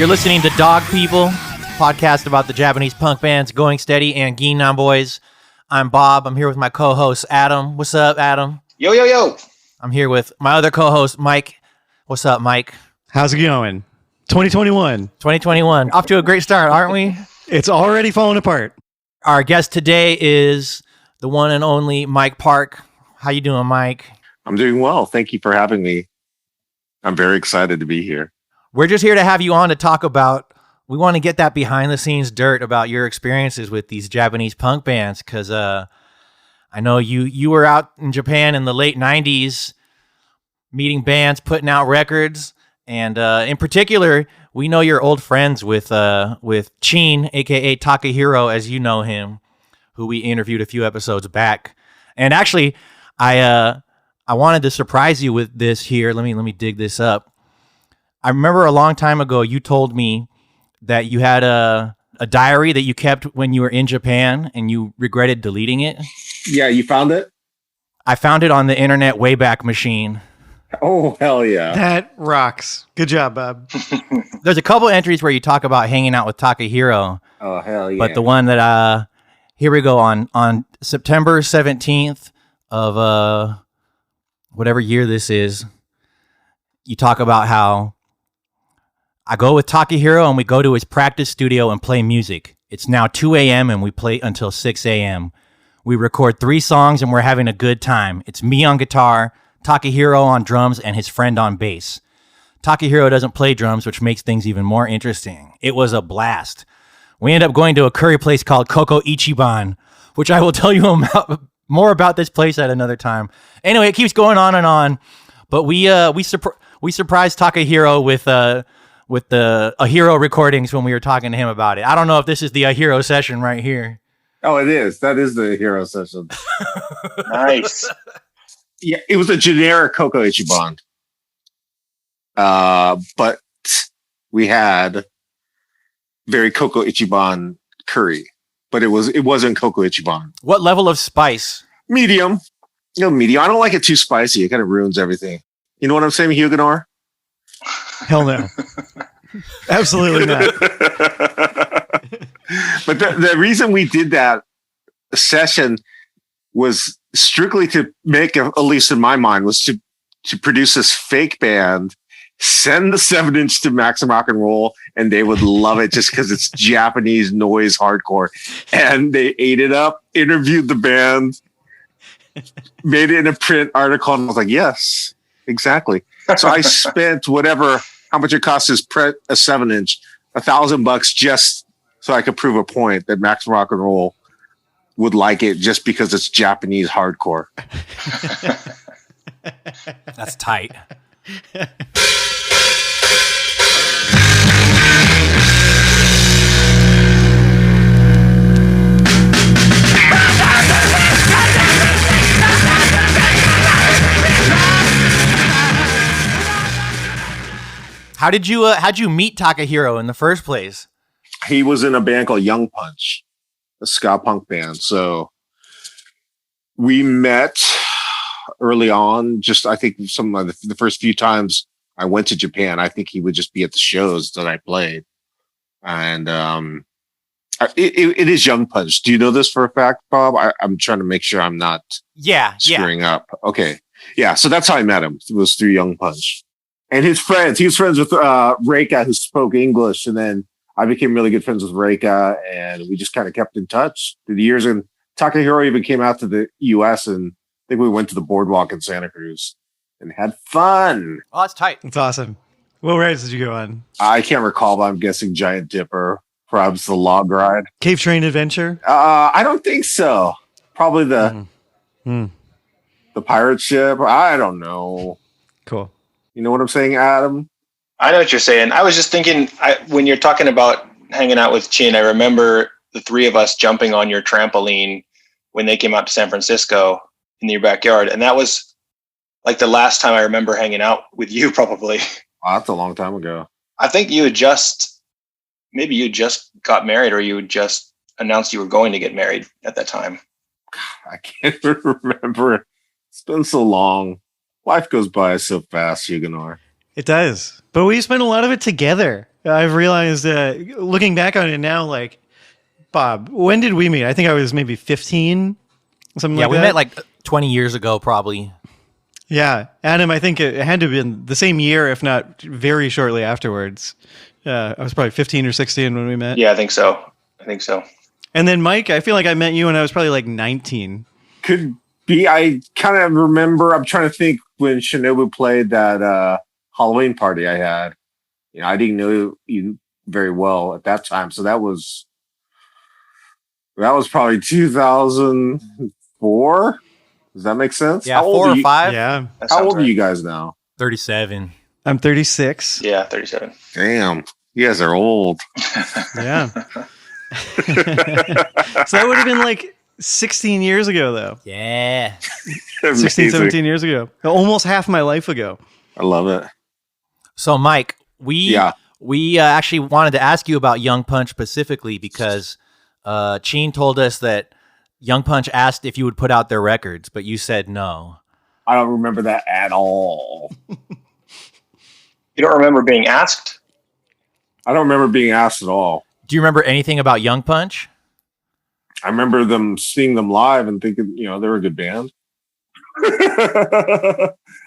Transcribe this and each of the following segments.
You're listening to Dog People, podcast about the Japanese punk bands Going Steady and Ging Nang Boyz. I'm Bob. I'm here with my co-host Adam. What's up, Adam? Yo, yo, yo. I'm here with my other co-host Mike. What's up, Mike? How's it going? 2021. 2021. Off to a great start, aren't we? It's already falling apart. Our guest today is the one and only Mike Park. How you doing, Mike? I'm doing well. Thank you for having me. I'm very excited to be here. We're just here to have you on to talk about, we want to get that behind the scenes dirt about your experiences with these Japanese punk bands. Cause, I know you were out in Japan in the late 90s meeting bands, putting out records. And, in particular, we know you're old friends with Chin, aka Takahiro, as you know him, who we interviewed a few episodes back. And actually, I wanted to surprise you with this here. Let me dig this up. I remember a long time ago, you told me that you had a diary that you kept when you were in Japan and you regretted deleting it. Yeah, you found it? I found it on the Internet Wayback Machine. Oh, hell yeah. That rocks. Good job, Bob. There's a couple entries where you talk about hanging out with Takahiro. Oh, hell yeah. But the one that, here we go, on September 17th of whatever year this is, you talk about how I go with Takahiro and we go to his practice studio and play music. It's now 2 a.m. and we play until 6 a.m. We record 3 songs and we're having a good time. It's me on guitar, Takahiro on drums, and his friend on bass. Takahiro doesn't play drums, which makes things even more interesting. It was a blast. We end up going to a curry place called Coco Ichiban, which I will tell you more about this place at another time. Anyway, it keeps going on and on. But we surprised Takahiro with the Ahiro recordings when we were talking to him about it. I don't know if this is the Ahiro session right here. Oh, it is. That is the hero session. Nice. Yeah, it was a generic Coco Ichiban. But we had very Coco Ichiban curry. But it wasn't Coco Ichiban. What level of spice? Medium. Medium. I don't like it too spicy. It kind of ruins everything. You know what I'm saying, Huguenor? Hell no. Absolutely not. But the reason we did that session was strictly to make, at least in my mind, was to produce this fake band, send the 7-inch to Maximum Rock and Roll, and they would love it just because it's Japanese noise hardcore. And they ate it up, interviewed the band, made it in a print article, and I was like, yes, exactly. So I spent how much it costs is print a 7-inch, $1,000 just so I could prove a point that Maximum Rock and Roll would like it just because it's Japanese hardcore. That's tight. How'd you meet Takahiro in the first place? He was in a band called Young Punch, a ska punk band. So we met early on. Just I think some of the first few times I went to Japan, I think he would just be at the shows that I played. And it is Young Punch. Do you know this for a fact, Bob? I'm trying to make sure I'm not screwing up. Okay, yeah. So that's how I met him. It was through Young Punch. And his friends, he was friends with Reika, who spoke English. And then I became really good friends with Reika, and we just kind of kept in touch through the years. And Takahiro even came out to the U.S., and I think we went to the boardwalk in Santa Cruz and had fun. Oh, that's tight. That's awesome. What rides did you go on? I can't recall, but I'm guessing Giant Dipper, perhaps the log ride. Cave Train Adventure? I don't think so. Probably the pirate ship. I don't know. Cool. You know what I'm saying, Adam? I know what you're saying. I was just thinking, when you're talking about hanging out with Chin, I remember the 3 of us jumping on your trampoline when they came out to San Francisco in your backyard. And that was like the last time I remember hanging out with you, probably. Oh, that's a long time ago. I think maybe you just got married, or you had just announced you were going to get married at that time. I can't remember. It's been so long. Life goes by so fast, Huguenor. It does. But we spent a lot of it together. I've realized, looking back on it now, like, Bob, when did we meet? I think I was maybe 15, something Yeah, like we that. met like 20 years ago, probably. Yeah, Adam, I think it had to have been the same year, if not very shortly afterwards. I was probably 15 or 16 when we met. Yeah, I think so. And then Mike, I feel like I met you when I was probably like 19. Could be. I kind of remember. I'm trying to think when Shinobu played that Halloween party I had. You know, I didn't know you very well at that time, so that was probably 2004. Does that make sense? Yeah, 4 or 5. Yeah, How old are you guys now? 37. I'm 36. Yeah, 37. Damn, you guys are old. Yeah. So that would have been like 16 years ago, though. Yeah. 16, 17 years ago. Almost half my life ago. I love it. So, Mike, we actually wanted to ask you about Young Punch specifically because Chin told us that Young Punch asked if you would put out their records, but you said no. I don't remember that at all. You don't remember being asked? I don't remember being asked at all. Do you remember anything about Young Punch? I remember seeing them live and thinking, you know, they were a good band.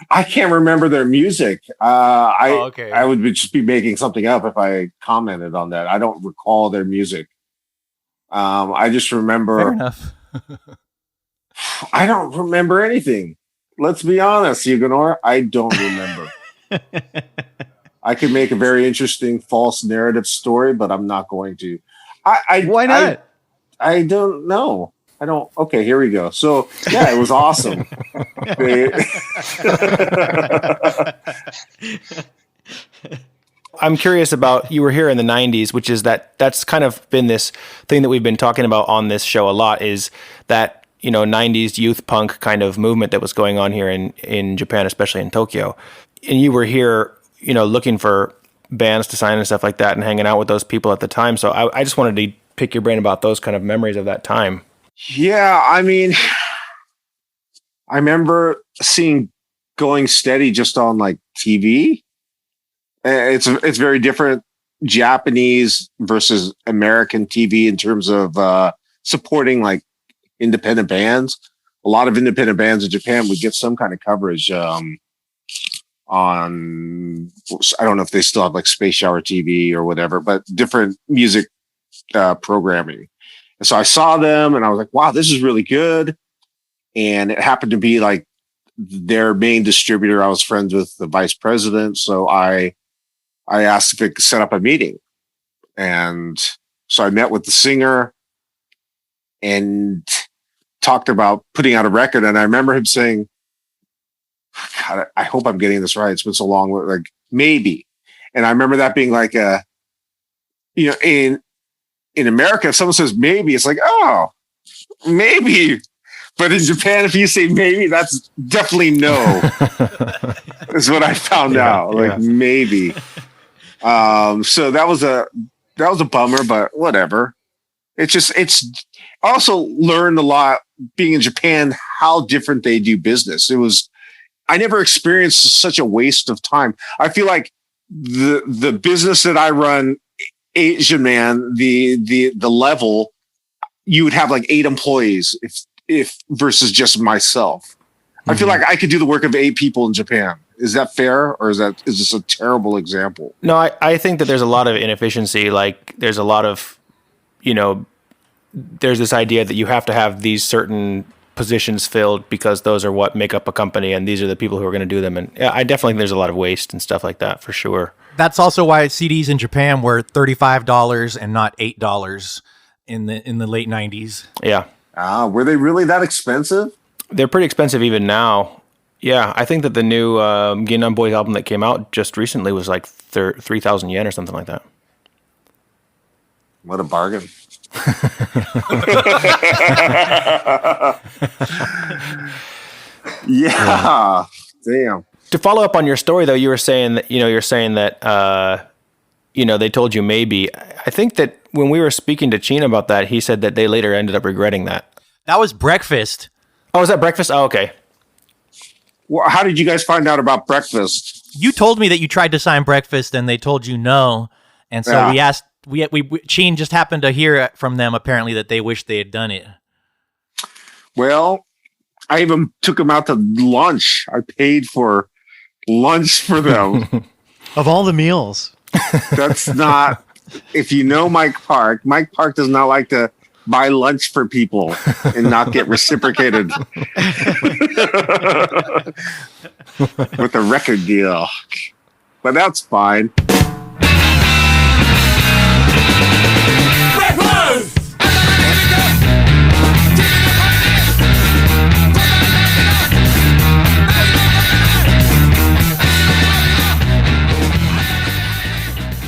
I can't remember their music. Okay. I would just be making something up if I commented on that. I don't recall their music. I just remember. Fair enough. I don't remember anything. Let's be honest, Huguenor. I don't remember. I could make a very interesting false narrative story, but I'm not going to. Why not? I don't know. I don't. Okay, here we go. So yeah, it was awesome. I'm curious about, you were here in the 90s, which is that's kind of been this thing that we've been talking about on this show a lot, is that, you know, 90s youth punk kind of movement that was going on here in Japan, especially in Tokyo. And you were here, you know, looking for bands to sign and stuff like that and hanging out with those people at the time. So I just wanted to pick your brain about those kind of memories of that time. Yeah, I mean, I remember seeing Going Steady just on like TV. It's very different Japanese versus American TV in terms of supporting like independent bands. A lot of independent bands in Japan would get some kind of coverage on, I don't know if they still have like Space Shower TV or whatever, but different music programming. And so I saw them and I was like, wow, this is really good. And it happened to be like their main distributor. I was friends with the vice president. So I asked if it could set up a meeting. And so I met with the singer and talked about putting out a record. And I remember him saying, God, I hope I'm getting this right. It's been so long. Like, maybe. And I remember that being like in America, if someone says maybe, it's like, oh, maybe. But in Japan, if you say maybe, that's definitely no. Is what I found out. Like, maybe. So that was a bummer, but whatever. It's also learned a lot being in Japan, how different they do business. I never experienced such a waste of time. I feel like the business that I run, Asian man, the level, you would have like 8 employees if versus just myself. Mm-hmm. I feel like I could do the work of 8 people in Japan. Is that fair, or is this a terrible example? No, I think that there's a lot of inefficiency. Like, there's a lot of, you know, there's this idea that you have to have these certain positions filled because those are what make up a company, and these are the people who are going to do them. And I definitely think there's a lot of waste and stuff like that, for sure. That's also why CDs in Japan were $35 and not $8 in the late 90s. Yeah. Were they really that expensive? They're pretty expensive even now. Yeah, I think that the new Ging Nang Boyz album that came out just recently was like 3,000 yen or something like that. What a bargain. Yeah. Damn. To follow up on your story, though, you were saying that, they told you maybe. I think that when we were speaking to Chin about that, he said that they later ended up regretting that. That was Breakfast. Oh, was that Breakfast? Oh, okay. Well, how did you guys find out about Breakfast? You told me that you tried to sign Breakfast and they told you no. And so we asked, Chin just happened to hear from them apparently that they wish they had done it. Well, I even took them out to lunch. I paid for lunch for them. Of all the meals. That's not, if you know Mike Park does not like to buy lunch for people and not get reciprocated with a record deal. But that's fine.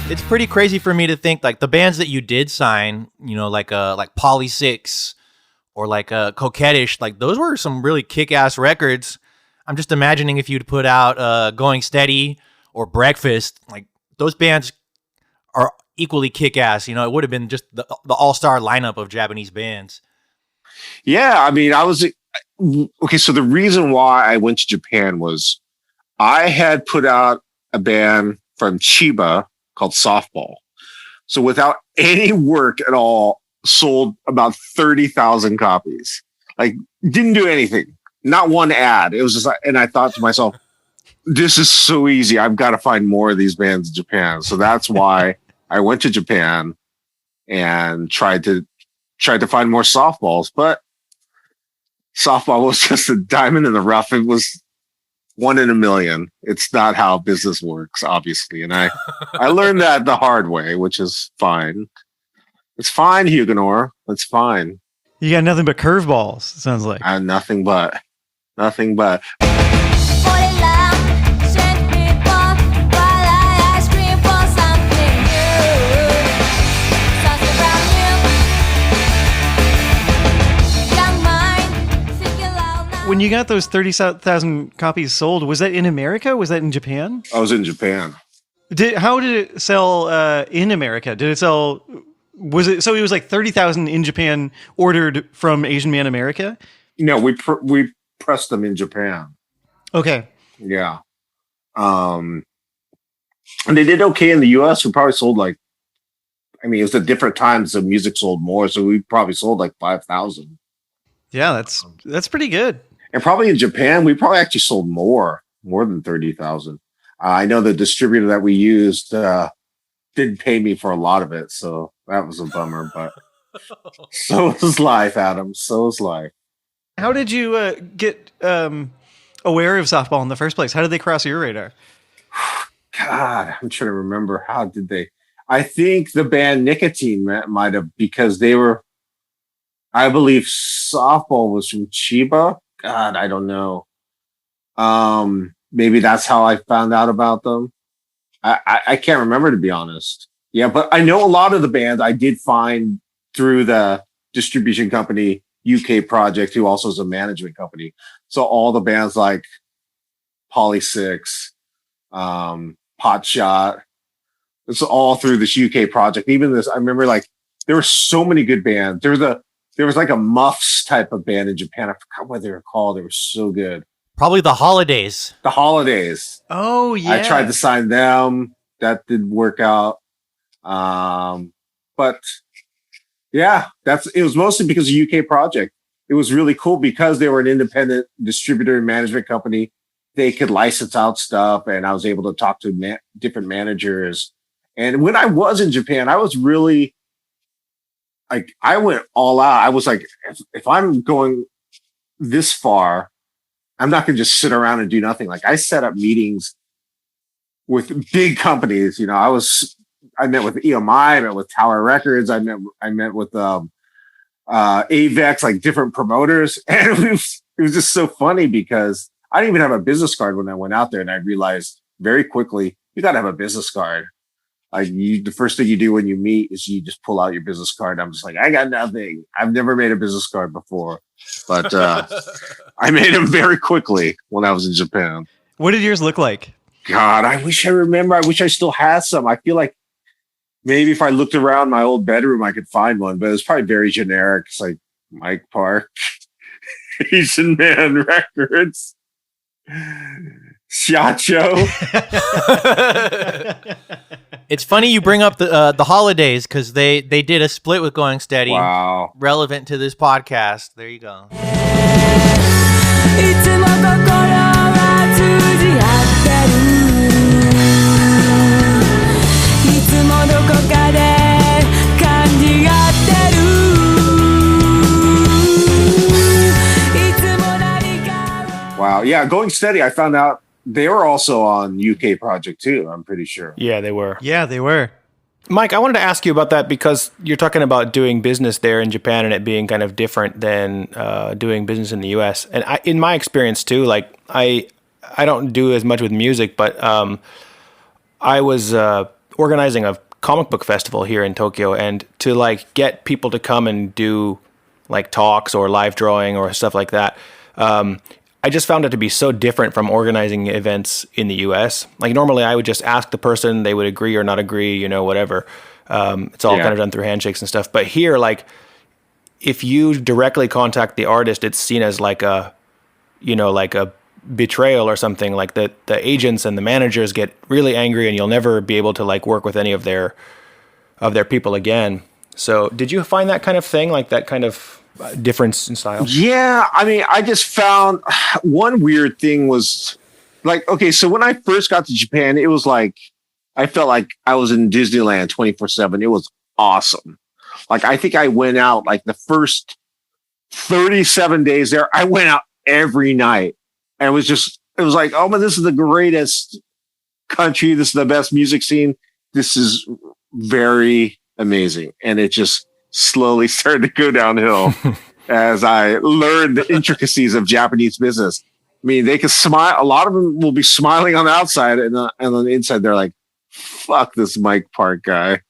It's pretty crazy for me to think like the bands that you did sign, you know, like Poly 6 or like Coquettish, like those were some really kick-ass records. I'm just imagining if you'd put out Going Steady or Breakfast, like those bands are equally kick-ass. You know, it would have been just the all-star lineup of Japanese bands. Yeah, I mean, okay, so the reason why I went to Japan was I had put out a band from Chiba called Softball. So without any work at all, sold about 30,000 copies. Like, didn't do anything. Not one ad. It was just like, and I thought to myself, this is so easy. I've got to find more of these bands in Japan. So that's why I went to Japan and tried to find more softballs. But softball was just a diamond in the rough. It was 1 in a million. It's not how business works, obviously. And I learned that the hard way, which is fine. It's fine, Huguenor. It's fine. You got nothing but curveballs, it sounds like. Nothing but. When you got those 30,000 copies sold, was that in America? Was that in Japan? I was in Japan. How did it sell in America? Did it sell? Was it so? It was like 30,000 in Japan ordered from Asian Man America. No, we pressed them in Japan. Okay. Yeah. And they did okay in the U.S. We probably sold it was at different times. The music sold more, so we probably sold like 5,000. Yeah, that's pretty good. And probably in Japan, we probably actually sold more than 30,000. I know the distributor that we used didn't pay me for a lot of it, so that was a bummer. But so is life, Adam. So is life. How did you get aware of softball in the first place? How did they cross your radar? God, I'm trying to remember. How did they? I think the band Nicotine might have, because they were, I believe softball was from Chiba. God, I don't know. Maybe that's how I found out about them. I can't remember, to be honest. Yeah, but I know a lot of the bands I did find through the distribution company UK Project, who also is a management company. So all the bands like Poly 6, Potshot, it's all through this UK project. Even this, I remember, like, there were so many good bands. There was like a Muffs type of band in Japan. I forgot what they were called. They were so good. Probably the Holidays. The Holidays. Oh, yeah. I tried to sign them. That didn't work out. But yeah, it was mostly because of UK Project. It was really cool because they were an independent distributor and management company. They could license out stuff, and I was able to talk to different managers. And when I was in Japan, I was really, like, I went all out. I was like, if I'm going this far, I'm not going to just sit around and do nothing. Like, I set up meetings with big companies. You know, I met with EMI, I met with Tower Records, I met with Avex, like different promoters. And it was just so funny because I didn't even have a business card when I went out there, and I realized very quickly, you got to have a business card. Like, the first thing you do when you meet is you just pull out your business card. I'm just like, I got nothing. I've never made a business card before, but I made them very quickly when I was in Japan. What did yours look like? God, I wish I remember. I wish I still had some. I feel like maybe if I looked around my old bedroom, I could find one, but it was probably very generic. It's like Mike Park, Asian Man Records. Shacho. It's funny you bring up the holidays because they did a split with Going Steady. Wow. Relevant to this podcast. There you go. いつも心は通じ合ってるいつもどこかで感じ合ってるいつも何かを Wow. Yeah, Going Steady, I found out they were also on UK Project too, I'm pretty sure. Yeah, they were. Yeah, they were. Mike, I wanted to ask you about that because you're talking about doing business there in Japan and it being kind of different than doing business in the U.S. And in my experience too, like I don't do as much with music, but I was organizing a comic book festival here in Tokyo, and to like get people to come and do like talks or live drawing or stuff like that. I just found it to be so different from organizing events in the US. Like normally I would just ask the person, they would agree or not agree, you know, whatever. It's all kind of done through handshakes and stuff. But here, like if you directly contact the artist, it's seen as like a, you know, like a betrayal or something. Like the agents and the managers get really angry and you'll never be able to like work with any of their people again. So did you find that kind of thing, like that kind of difference in style? Yeah, I mean, I just found one weird thing was like, okay, so when I first got to Japan, it was like I felt like I was in Disneyland 24/7. It was awesome. Like I think I went out like the first 37 days there. I went out every night, and it was like, oh man, this is the greatest country. This is the best music scene. This is very amazing, and it just slowly started to go downhill as I learned the intricacies of Japanese business. I mean, they can smile. A lot of them will be smiling on the outside, and on the inside, they're like, fuck this Mike Park guy.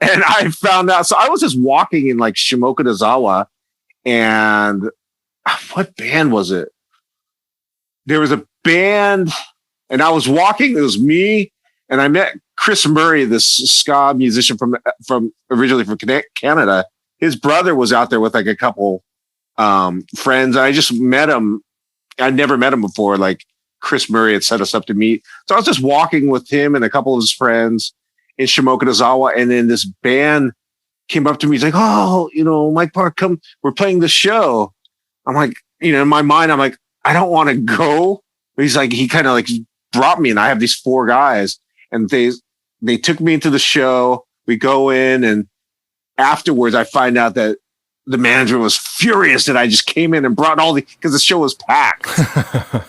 And I found out. So I was just walking in like Shimokudazawa, and what band was it? There was a band, and I was walking. It was me, and I met Chris Murray, this ska musician from originally from Canada. His brother was out there with like a couple friends. I just met him. I'd never met him before. Like Chris Murray had set us up to meet. So I was just walking with him and a couple of his friends in Shimokudazawa. And then this band came up to me. He's like, oh, you know, Mike Park, come, we're playing the show. I'm like, you know, in my mind, I'm like, I don't want to go. But he's like, he kind of like brought me, and I have these 4 guys, and they took me into the show. We go in, and afterwards I find out that the manager was furious that I just came in and brought because the show was packed.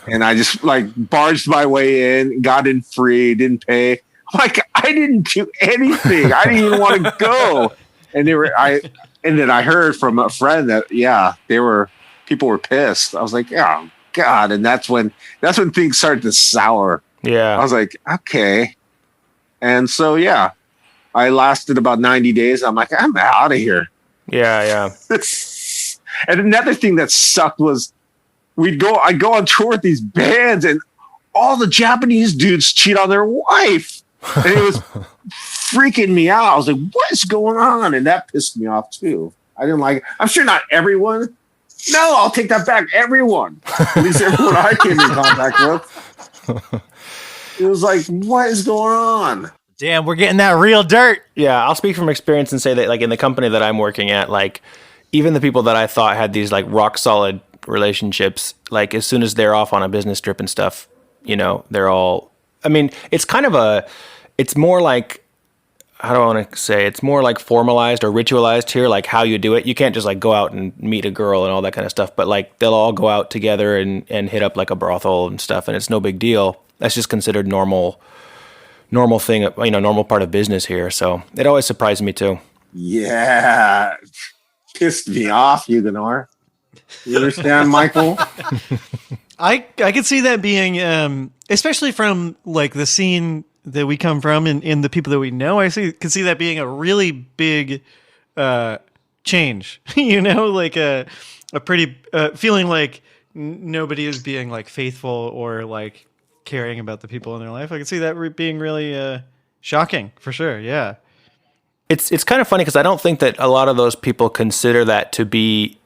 And I just like barged my way in, got in free, didn't pay. I'm like, I didn't do anything. I didn't even want to go. And then I heard from a friend that, yeah, people were pissed. I was like, oh God. And that's when things started to sour. Yeah. I was like, okay. And so, yeah, I lasted about 90 days. I'm like, I'm out of here. Yeah. And another thing that sucked was I'd go on tour with these bands, and all the Japanese dudes cheat on their wife. And it was freaking me out. I was like, what is going on? And that pissed me off too. I didn't like it. I'm sure not everyone. No, I'll take that back. Everyone. At least everyone I came in contact with. It was like, what is going on? Damn, we're getting that real dirt. Yeah, I'll speak from experience and say that like in the company that I'm working at, like even the people that I thought had these like rock solid relationships, like as soon as they're off on a business trip and stuff, you know, they're all, I mean, it's kind of it's more like, how do I want to say, it's more like formalized or ritualized here, like how you do it. You can't just like go out and meet a girl and all that kind of stuff, but like they'll all go out together and hit up like a brothel and stuff, and it's no big deal. That's just considered normal thing, you know, normal part of business here. So it always surprised me too. Yeah. Pissed me off, Huguenor. You understand, Michael? I could see that being, especially from like the scene that we come from and in the people that we know, could see that being a really big change. You know, like a pretty feeling like nobody is being like faithful or like caring about the people in their life. I could see that being really shocking for sure. Yeah. It's kind of funny because I don't think that a lot of those people consider that to be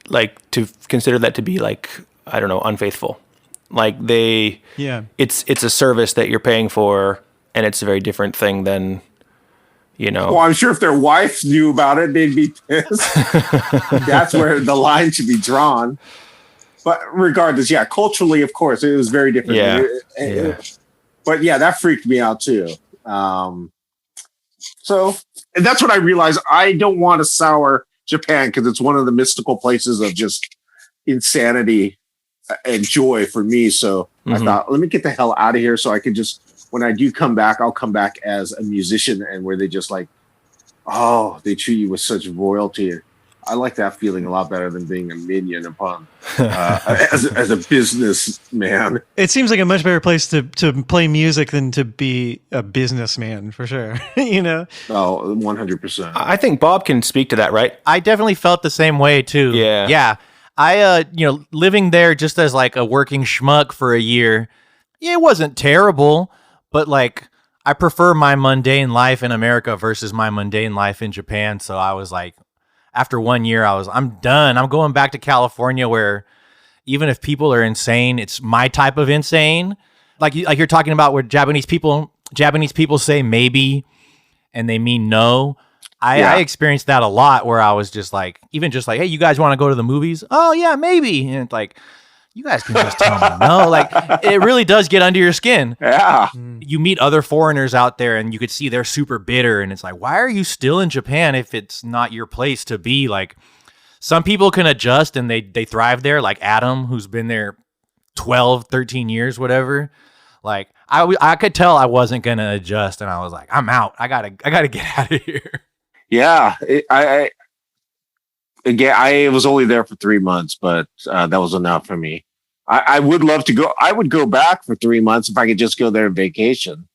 like, I don't know, unfaithful. Like it's a service that you're paying for, and it's a very different thing than, Well, I'm sure if their wife knew about it, they'd be pissed. That's where the line should be drawn. But regardless, culturally, of course, it was very different. But that freaked me out too. So, and that's when I realized I don't want to sour Japan, because it's one of the mystical places of just insanity and joy for me. So I thought, let me get the hell out of here so I can just, when I do come back, I'll come back as a musician, and where they just like, they treat you with such royalty. I like that feeling a lot better than being a minion upon as a businessman. It seems like a much better place to play music than to be a businessman, for sure. Oh, 100%. I think Bob can speak to that, right? I definitely felt the same way too. Yeah. I living there just as like a working schmuck for a year, it wasn't terrible, but like I prefer my mundane life in America versus my mundane life in Japan. So I was like, after 1 year, I'm done. I'm going back to California, where even if people are insane, it's my type of insane. Like you're talking about where Japanese people say maybe and they mean no. I experienced that a lot, where I was just like, hey, you guys want to go to the movies? Oh yeah, maybe. And it's like, you guys can just tell me no. Like, it really does get under your skin. Yeah. You meet other foreigners out there, and you could see they're super bitter, and it's like, why are you still in Japan if it's not your place to be? Like, some people can adjust and they thrive there, like Adam, who's been there 12, 13 years, whatever. Like, I could tell I wasn't going to adjust, and I was like, I'm out. I gotta get out of here. Yeah. I was only there for 3 months, but that was enough for me. I would love to go. I would go back for 3 months if I could just go there on vacation,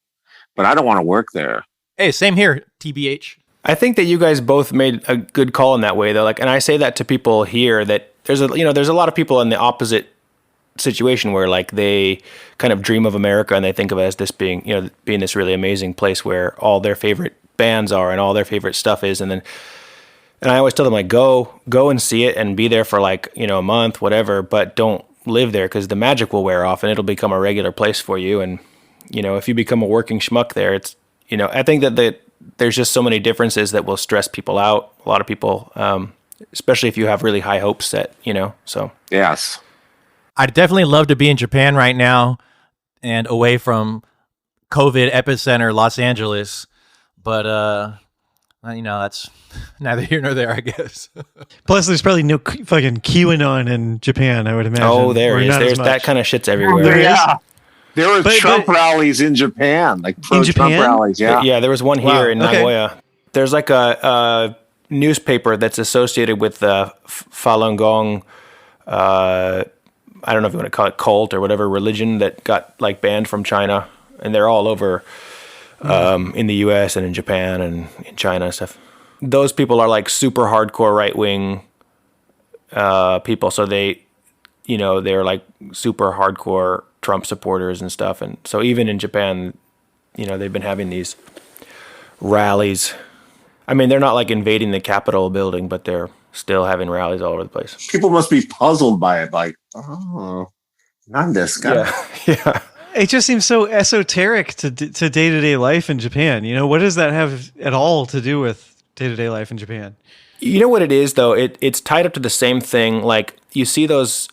but I don't want to work there. Hey, same here, TBH. I think that you guys both made a good call in that way, though. Like, and I say that to people here, that there's a lot of people in the opposite situation where like they kind of dream of America and they think of it as this being this really amazing place where all their favorite bands are and all their favorite stuff is, and I always tell them, like, go and see it and be there for like, a month, whatever, but don't live there, because the magic will wear off and it'll become a regular place for you. And, if you become a working schmuck there, it's, I think that there's just so many differences that will stress people out. A lot of people, especially if you have really high hopes set, so. Yes. I'd definitely love to be in Japan right now and away from COVID epicenter Los Angeles, but, that's neither here nor there, I guess. Plus, there's probably no fucking QAnon in Japan, I would imagine. Oh, there is. There's that kind of shit's everywhere. There were Trump rallies in Japan, like pro-Trump rallies. Yeah, there was one here in Nagoya. There's like a newspaper that's associated with the Falun Gong, I don't know if you want to call it cult or whatever, religion that got like banned from China. And they're all over in the US and in Japan and in China and stuff. Those people are like super hardcore right-wing people. So they're like super hardcore Trump supporters and stuff. And so even in Japan, they've been having these rallies. I mean, they're not like invading the Capitol building, but they're still having rallies all over the place. People must be puzzled by it. Like, not this guy. Yeah. It just seems so esoteric to day-to-day life in Japan. What does that have at all to do with day-to-day life in Japan? You know what it is, though? It's tied up to the same thing. Like, you see those,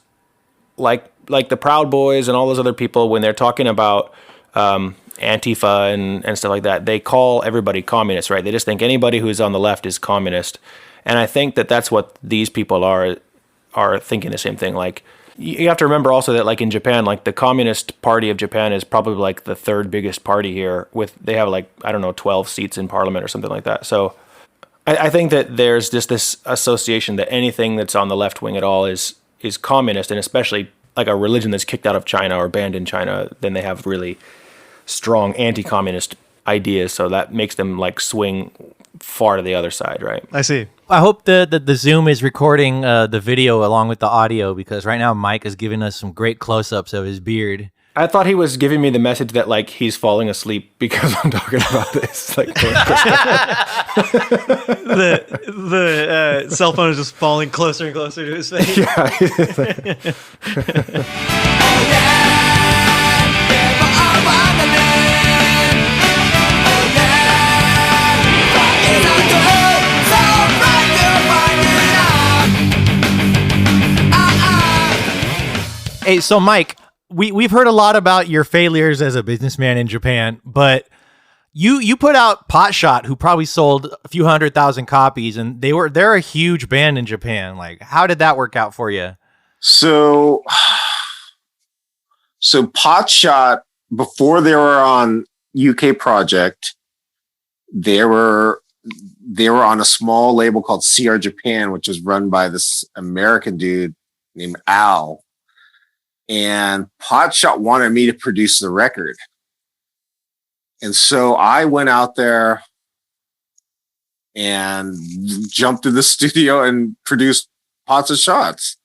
like the Proud Boys and all those other people, when they're talking about Antifa and stuff like that, they call everybody communist, right? They just think anybody who's on the left is communist. And I think that that's what these people are thinking the same thing. Like, you have to remember also that, like, in Japan, like, the Communist Party of Japan is probably like the third biggest party here. They have like, I don't know, 12 seats in parliament or something like that. So I think that there's just this association that anything that's on the left wing at all is communist, and especially like a religion that's kicked out of China or banned in China, then they have really strong anti-communist ideas. So that makes them like swing far to the other side, right? I see. I hope the Zoom is recording the video along with the audio, because right now Mike is giving us some great close-ups of his beard. I thought he was giving me the message that like he's falling asleep because I'm talking about this. Like, the cell phone is just falling closer and closer to his face. Yeah. Oh yeah. Hey, so Mike, we've heard a lot about your failures as a businessman in Japan, but you put out Potshot, who probably sold a few 100,000 copies, and they're a huge band in Japan. Like, how did that work out for you? So Potshot, before they were on UK Project, they were on a small label called CR Japan, which is run by this American dude named Al. And Potshot wanted me to produce the record. And so I went out there and jumped in the studio and produced Pots of Shots.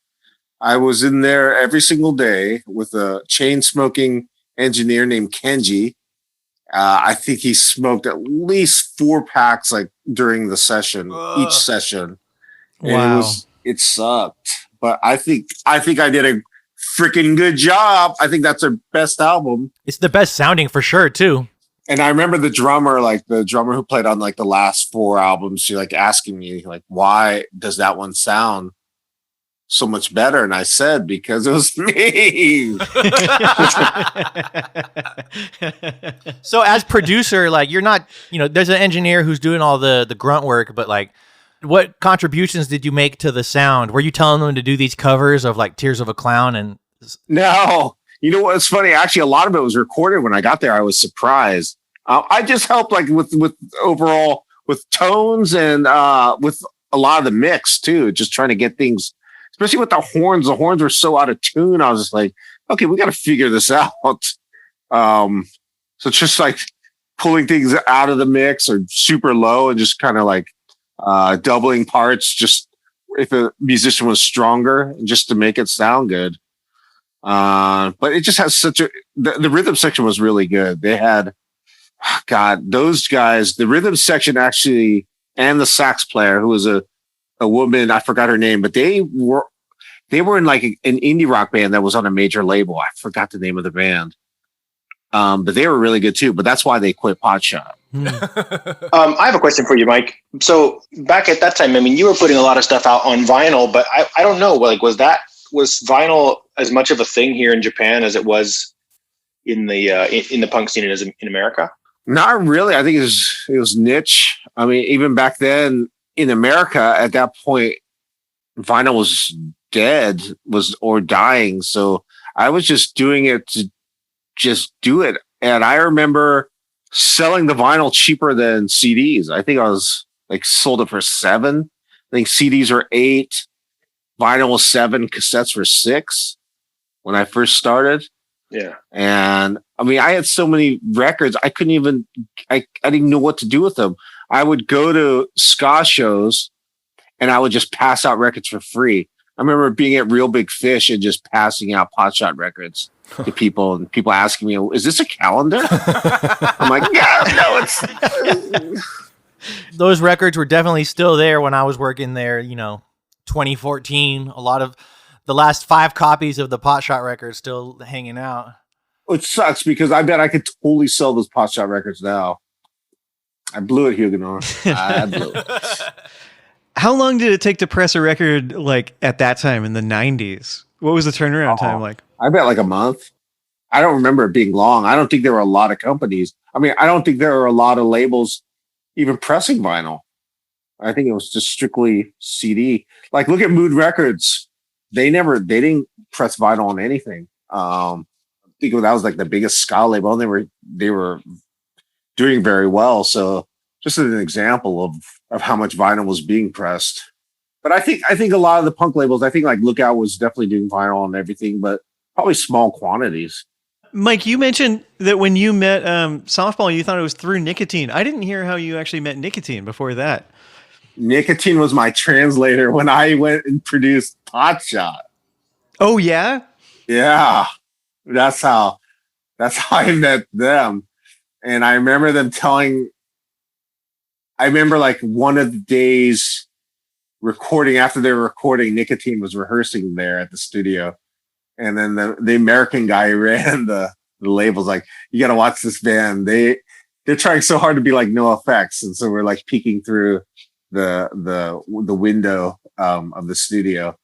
I was in there every single day with a chain smoking engineer named Kenji. I think he smoked at least 4 packs like during the session, each session. Wow. And it sucked. But I think I did a freaking good job. I think that's their best album. It's the best sounding for sure, too. And I remember the drummer who played on like the last 4 albums, she like asking me like, why does that one sound so much better? And I said, because it was me. So as producer, like, you're not, there's an engineer who's doing all the grunt work, but like, what contributions did you make to the sound? Were you telling them to do these covers of like Tears of a Clown? And No, you know what's funny? Actually, a lot of it was recorded when I got there. I was surprised. I just helped like with overall with tones and with a lot of the mix too, just trying to get things, especially with the horns. The horns were so out of tune. I was just like, okay, we got to figure this out. So just like pulling things out of the mix or super low and just kind of like doubling parts, just if a musician was stronger, just to make it sound good. But it just has the rhythm section was really good. They had, God, those guys, the rhythm section actually, and the sax player who was a woman, I forgot her name, but they were in like an indie rock band that was on a major label. I forgot the name of the band. But they were really good too, but that's why they quit Potshot. I have a question for you, Mike. So back at that time, I mean, you were putting a lot of stuff out on vinyl, but I don't know, like, was vinyl as much of a thing here in Japan as it was in the punk scene as in America? Not really. I think it was niche. I mean, even back then in America, at that point, vinyl was dead, or dying. So I was just doing it to just do it. And I remember selling the vinyl cheaper than CDs. I think I was like sold it for $7. I think CDs were $8, vinyl was $7, cassettes were $6 when I first started. Yeah. And I mean, I had so many records, I didn't know what to do with them. I would go to ska shows and I would just pass out records for free. I remember being at Real Big Fish and just passing out Potshot records to people, and people asking me, "Is this a calendar?" I'm like, "Yeah, no, it's." Those records were definitely still there when I was working there. 2014. A lot of the last 5 copies of the Potshot records still hanging out. It sucks because I bet I could totally sell those Potshot records now. I blew it, Huguenor. I blew it. How long did it take to press a record like at that time in the 90s? What was the turnaround time like? I bet like a month. I don't remember it being long. I don't think there were a lot of companies. I mean, I don't think there were a lot of labels even pressing vinyl. I think it was just strictly CD. Like, look at Mood Records. They didn't press vinyl on anything. I think that was like the biggest ska label. And they were doing very well. So just as an example of how much vinyl was being pressed. But I think a lot of the punk labels, I think like Lookout was definitely doing vinyl and everything, but probably small quantities. Mike, you mentioned that when you met Softball, you thought it was through Nicotine. I didn't hear how you actually met Nicotine before that. Nicotine was my translator when I went and produced Potshot. Oh yeah? Yeah. That's how I met them. And I remember them like one of the days recording, after they were recording, Nicotine was rehearsing there at the studio. And then the American guy who ran the label's like, you got to watch this band. They're trying so hard to be like No Effects. And so we're like peeking through the window of the studio.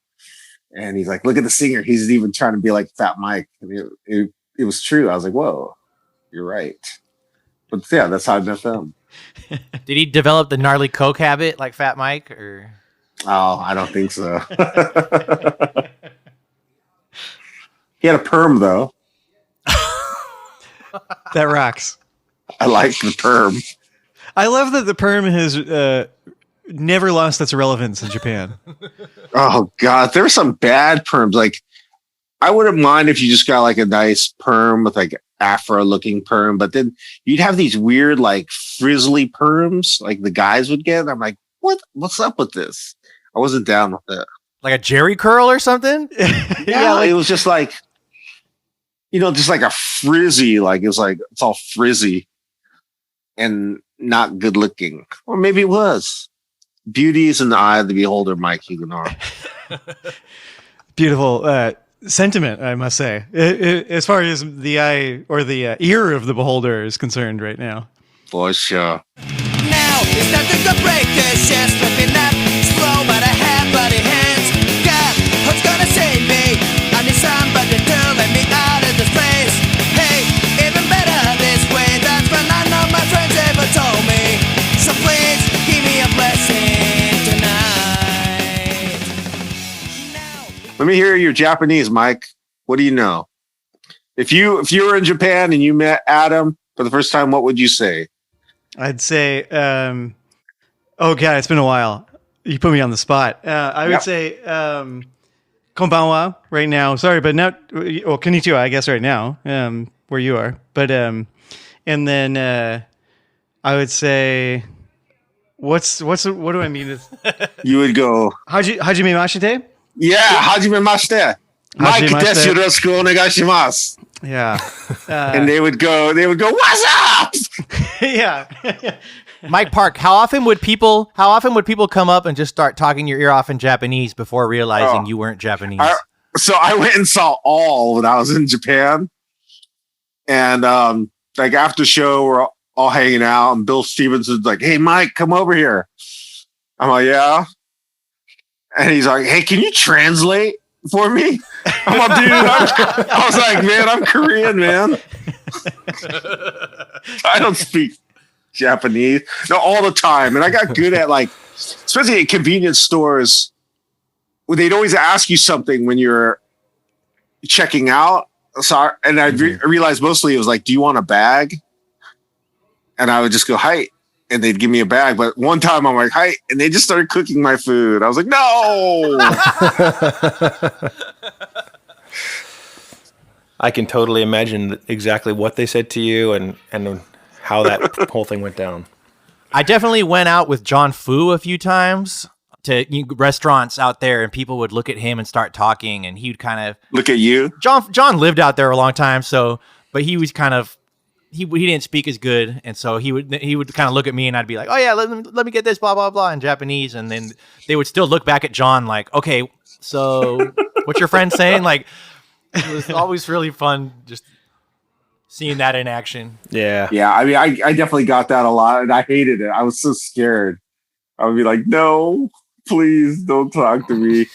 And he's like, look at the singer. He's even trying to be like Fat Mike. And it was true. I was like, whoa, you're right. But yeah, that's how I met them. Did he develop the gnarly coke habit like Fat Mike? Or Oh, I don't think so. He had a perm, though. That rocks. I like the perm. I love that the perm has never lost its relevance in Japan. Oh, God. There were some bad perms. Like, I wouldn't mind if you just got like a nice perm with like afro-looking perm, but then you'd have these weird like frizzly perms like the guys would get. I'm like, what's up with this? I wasn't down with it. like a Jerry curl or something? Yeah, like, it was just like, just like a frizzy, like it's all frizzy and not good looking. Or maybe it was. Beauty is in the eye of the beholder, Mike Huguenor. Beautiful sentiment, I must say, as far as the eye or the ear of the beholder is concerned right now. For sure. Now it's time to go break this shit. Slipping up slow, but I have bloody hands. God, who's gonna save me? I need somebody to let me out of this place. Hey, even better this way. That's what none of my friends ever told me. So please give me a blessing tonight. Let me hear your Japanese, Mike. What do you know? If you were in Japan and you met Adam for the first time, what would you say? I'd say, oh God, it's been a while. You put me on the spot. I would say, konbanwa right now. Sorry, but not, well, konnichiwa, I guess right now, where you are. But, and then, I would say, what do I mean? You would go, Hajime mashite? yeah, hajime mashite. Mike desu, yoroshiku onegaishimasu. Yeah. And they would go, what's up? Yeah. Mike Park, how often would people come up and just start talking your ear off in Japanese before realizing you weren't Japanese? So I went and saw All when I was in Japan. And like after show, we're all hanging out, and Bill Stevenson's like, hey, Mike, come over here. I'm like, yeah. And he's like, hey, can you translate for me? I'm like, dude, I was like, man, I'm Korean, man. I don't speak Japanese. No, all the time. And I got good at like, especially at convenience stores, where they'd always ask you something when you're checking out. So, and I realized mostly it was like, do you want a bag? And I would just go, hi. And they'd give me a bag. But one time I'm like, hi. And they just started cooking my food. I was like, no. I can totally imagine exactly what they said to you and how that whole thing went down. I definitely went out with John Fu a few times to restaurants out there, and people would look at him and start talking, and he'd kind of look at you. John lived out there a long time, but he was kind of he didn't speak as good, and so he would kind of look at me, and I'd be like, oh yeah, let me get this blah blah blah in Japanese, and then they would still look back at John like, okay, so what's your friend saying? Like, it was always really fun just seeing that in action. Yeah. Yeah. I mean, I definitely got that a lot, and I hated it. I was so scared. I would be like, no, please don't talk to me.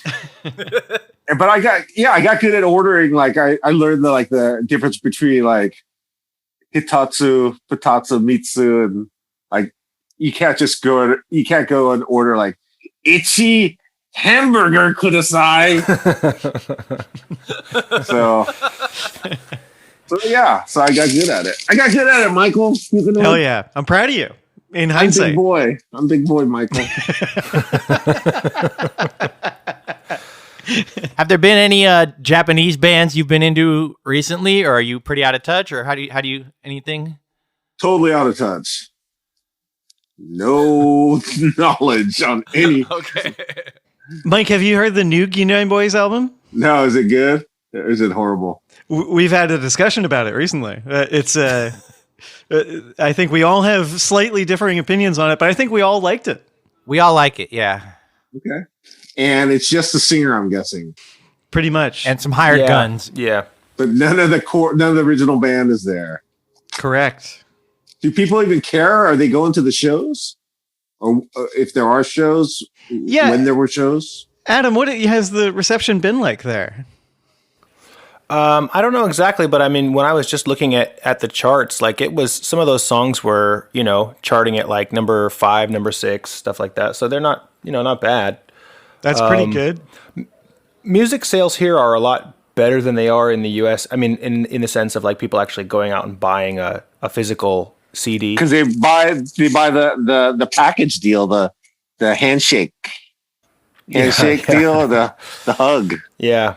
But I got good at ordering. Like I learned the difference between like Hitatsu, Patatsu, Mitsu, and like you can't go and order like Ichi hamburger kudasai. So yeah, so I got good at it. Michael. Hell yeah, I'm proud of you. In hindsight, I'm big boy, Michael. Have there been any Japanese bands you've been into recently, or are you pretty out of touch, or how do you anything? Totally out of touch. No knowledge on any. Okay. Mike, have you heard the new Ging Nang Boyz album? No, is it good? Or is it horrible? We've had a discussion about it recently. It's I think we all have slightly differing opinions on it, but I think we all liked it. We all like it, yeah. Okay. And it's just the singer, I'm guessing. Pretty much. And some hired guns. Yeah. But none of the original band is there. Correct. Do people even care? Are they going to the shows? Or if there are shows? Yeah. When there were shows? Adam, what has the reception been like there? I don't know exactly, but I mean, when I was just looking at the charts, like it was, some of those songs were, charting at like number 5, number 6, stuff like that. So they're not, not bad. That's pretty good. Music sales here are a lot better than they are in the US. I mean, in the sense of like people actually going out and buying a physical CD. Because they buy the package deal, the handshake deal, the hug. Yeah.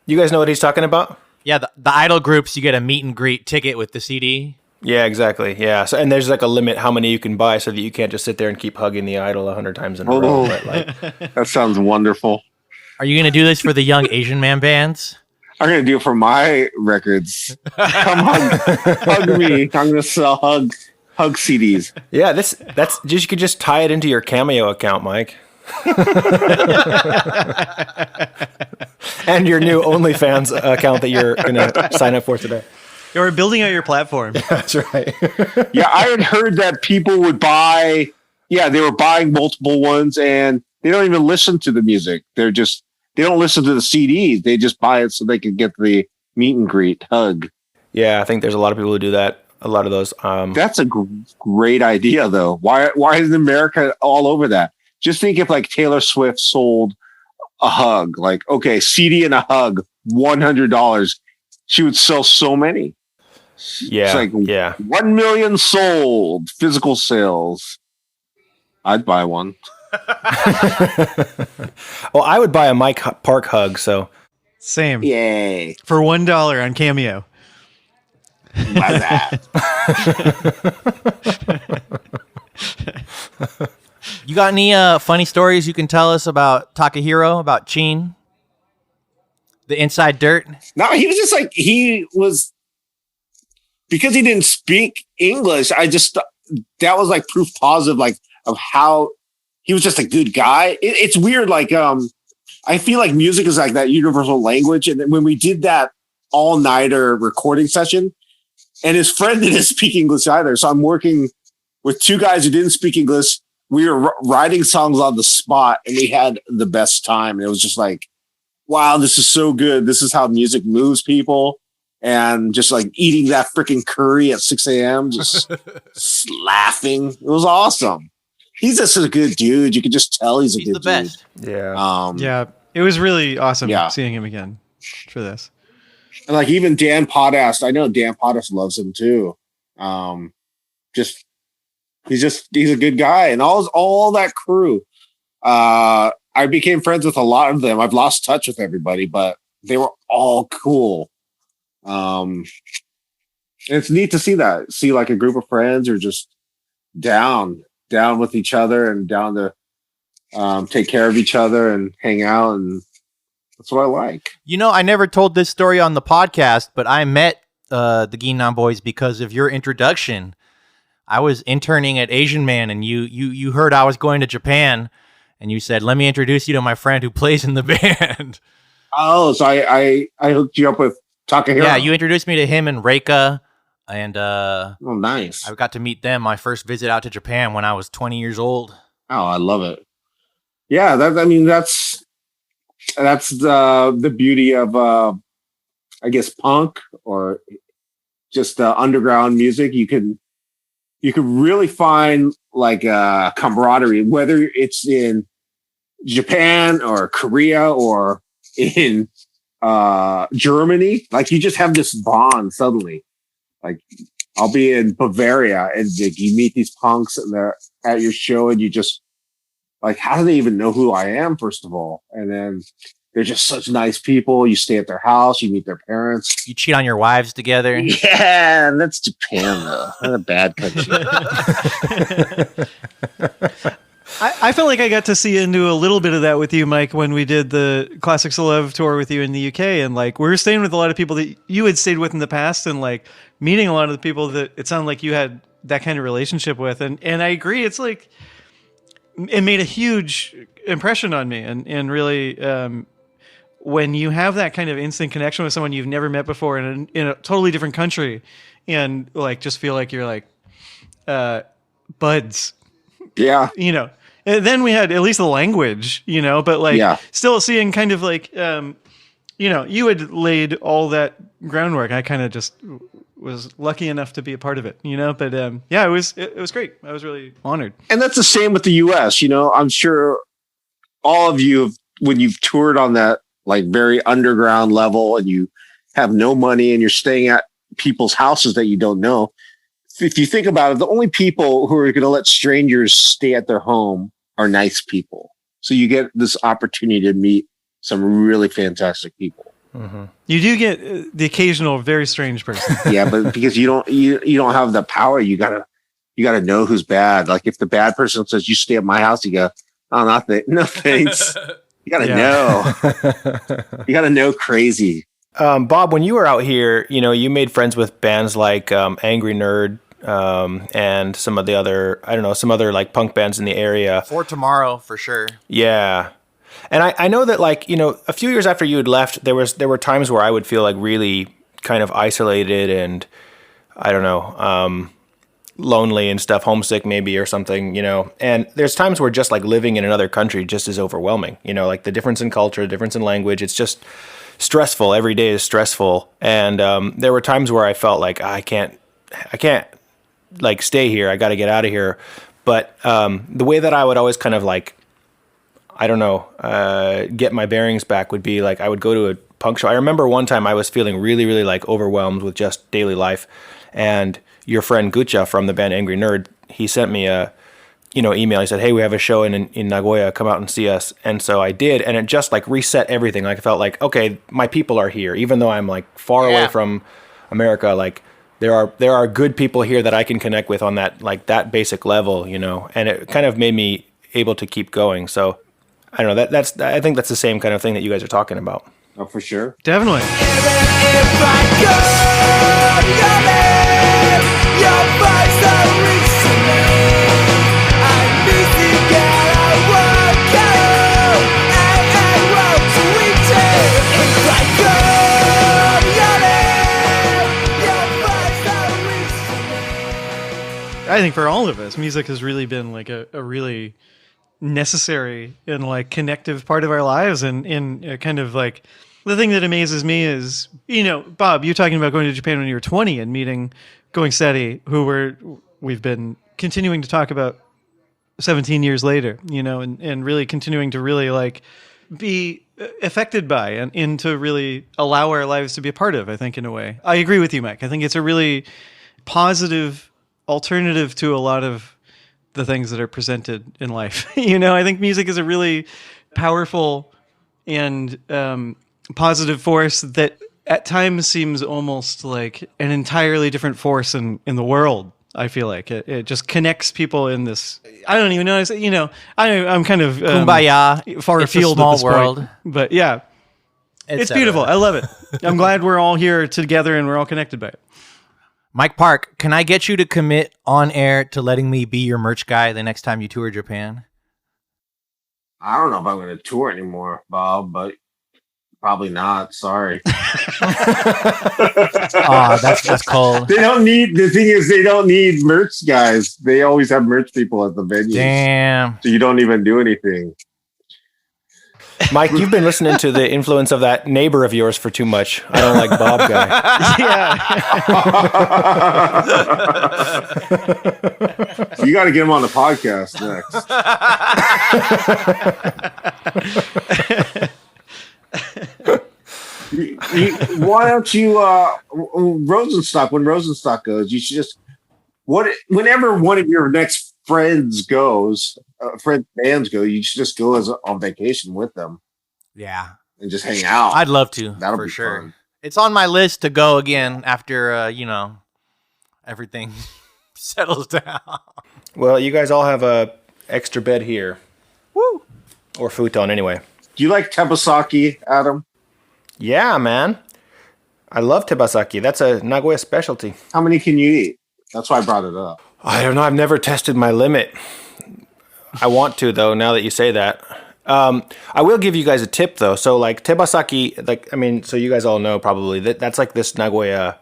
You guys know what he's talking about? Yeah, the idol groups, you get a meet and greet ticket with the CD. Yeah, exactly. Yeah. So, and there's like a limit how many you can buy so that you can't just sit there and keep hugging the idol 100 times in a row. But like, that sounds wonderful. Are you going to do this for the young Asian man bands? I'm going to do it for my records. Come hug me. I'm going to sell hug CDs. Yeah, that's just, you could just tie it into your Cameo account, Mike. And your new OnlyFans account that you're going to sign up for today. You're building out your platform. That's right. Yeah, I had heard that people would buy. Yeah, they were buying multiple ones, and they don't even listen to the music. They don't listen to the CDs. They just buy it so they can get the meet and greet hug. Yeah, I think there's a lot of people who do that. A lot of those. That's a great idea, though. Why isn't America all over that? Just think if like Taylor Swift sold a hug, like, okay, CD and a hug, $100. She would sell so many. Yeah. It's like 1 million sold physical sales. I'd buy one. Well, I would buy a Mike Park hug. So Same. Yay. For $1 on Cameo. Buy that. You got any funny stories you can tell us about Takahiro, about Chin? The inside dirt? No, he was just like, because he didn't speak English, that was like proof positive, like, of how he was just a good guy. It's weird. Like, I feel like music is like that universal language. And when we did that all-nighter recording session, and his friend didn't speak English either. So I'm working with two guys who didn't speak English. We were writing songs on the spot, and we had the best time. And it was just like, wow, this is so good. This is how music moves people. And just like eating that freaking curry at 6 a.m., just laughing. It was awesome. He's just a good dude. You can just tell he's the good best. dude. yeah. Yeah. It was really awesome Yeah. seeing him again for this. And like even Dan Potas, I know Dan Potas loves him too. He's a good guy, and all that crew. I became friends with a lot of them. I've lost touch with everybody, but they were all cool. And it's neat to see that. See like a group of friends are just down with each other and down to take care of each other and hang out, and that's what I like. You know, I never told this story on the podcast, but I met the Ging Nang Boyz because of your introduction. I was interning at Asian Man, and you heard I was going to Japan, and you said, "Let me introduce you to my friend who plays in the band." Oh, so I hooked you up with Takahiro. Yeah, you introduced me to him and Reika, and Oh, nice. I got to meet them my first visit out to Japan when I was 20 years old. Oh, I love it. Yeah, that's the beauty of I guess punk or just underground music. You could really find like camaraderie, whether it's in Japan or Korea or in Germany. Like you just have this bond suddenly. Like I'll be in Bavaria and like, you meet these punks and they're at your show and you just like, how do they even know who I am, first of all? And then they're just such nice people. You stay at their house, you meet their parents. You cheat on your wives together. Yeah, that's Japan, though. Not a bad country. I felt like I got to see into a little bit of that with you, Mike, when we did the Classics of Love tour with you in the UK. And like, we were staying with a lot of people that you had stayed with in the past and like meeting a lot of the people that it sounded like you had that kind of relationship with. And I agree. It's like, it made a huge impression on me and really, when you have that kind of instant connection with someone you've never met before in a totally different country and like, just feel like you're like, buds, Yeah. you know, And then we had at least the language, but like Yeah. still seeing kind of like, you had laid all that groundwork. I kind of just was lucky enough to be a part of it, but it was great. I was really honored. And that's the same with the US. I'm sure all of you, when you've toured on that like very underground level and you have no money and you're staying at people's houses that you don't know. If you think about it, the only people who are going to let strangers stay at their home are nice people. So you get this opportunity to meet some really fantastic people. Mm-hmm. You do get the occasional very strange person. Yeah, but because you don't have the power, you gotta know who's bad. Like if the bad person says you stay at my house, you go, oh, no thanks. You gotta know. You gotta know crazy. Bob, when you were out here, you made friends with bands like Angry Nerd and some of the other, some other like punk bands in the area. For Tomorrow, for sure. Yeah. And I know that like, a few years after you had left, there were times where I would feel like really kind of isolated and I don't know, lonely and stuff, homesick maybe or something, and there's times where just like living in another country just is overwhelming, like the difference in culture, difference in language. It's just stressful. Every day is stressful. And there were times where I felt like I can't like stay here. I got to get out of here. But the way that I would always kind of like, I don't know, get my bearings back would be like I would go to a punk show. I remember one time I was feeling really, really like overwhelmed with just daily life. And your friend Gucha from the band Angry Nerd, he sent me a email. He said, hey, we have a show in Nagoya. Come out and see us. And so I did. And it just like reset everything. Like I felt like, okay, my people are here. Even though I'm like far away from America, like there are good people here that I can connect with on that, like that basic level, and it kind of made me able to keep going. So I don't know, I think that's the same kind of thing that you guys are talking about. Oh, for sure. Definitely. I think for all of us, music has really been like a really necessary and like connective part of our lives, and in kind of like the thing that amazes me is, Bob, you're talking about going to Japan when you were 20 and meeting Going Steady, who we've been continuing to talk about 17 years later, and really continuing to really like be affected by and to really allow our lives to be a part of, I think, in a way. I agree with you, Mike. I think it's a really positive alternative to a lot of the things that are presented in life. I think music is a really powerful and positive force that at times seems almost like an entirely different force in the world. I feel like it just connects people in this. I don't even know. I'm kind of Kumbaya, far it's afield a small at this world. point. But yeah, it's cetera. beautiful. I love it. I'm glad we're all here together and we're all connected by it. Mike Park, can I get you to commit on air to letting me be your merch guy the next time you tour Japan? I don't know if I'm going to tour anymore, Bob, but probably not. Sorry. Oh, that's cold. The thing is, they don't need merch guys. They always have merch people at the venues. Damn. So you don't even do anything. Mike, you've been listening to the influence of that neighbor of yours for too much. I don't like Bob guy. You got to get him on the podcast next. Why don't you, Rosenstock, when Rosenstock goes, you should just, whenever one of your next friends goes, bands go, you should just go on vacation with them. Yeah. And just hang out. I'd love to. That'll for be sure. fun. It's on my list to go again after, everything settles down. Well, you guys all have a extra bed here. Woo. Or futon anyway. Do you like Tebasaki, Adam? Yeah, man. I love Tebasaki. That's a Nagoya specialty. How many can you eat? That's why I brought it up. I don't know. I've never tested my limit. I want to, though, now that you say that. I will give you guys a tip, though. So, like, Tebasaki, so you guys all know probably that's like this Nagoya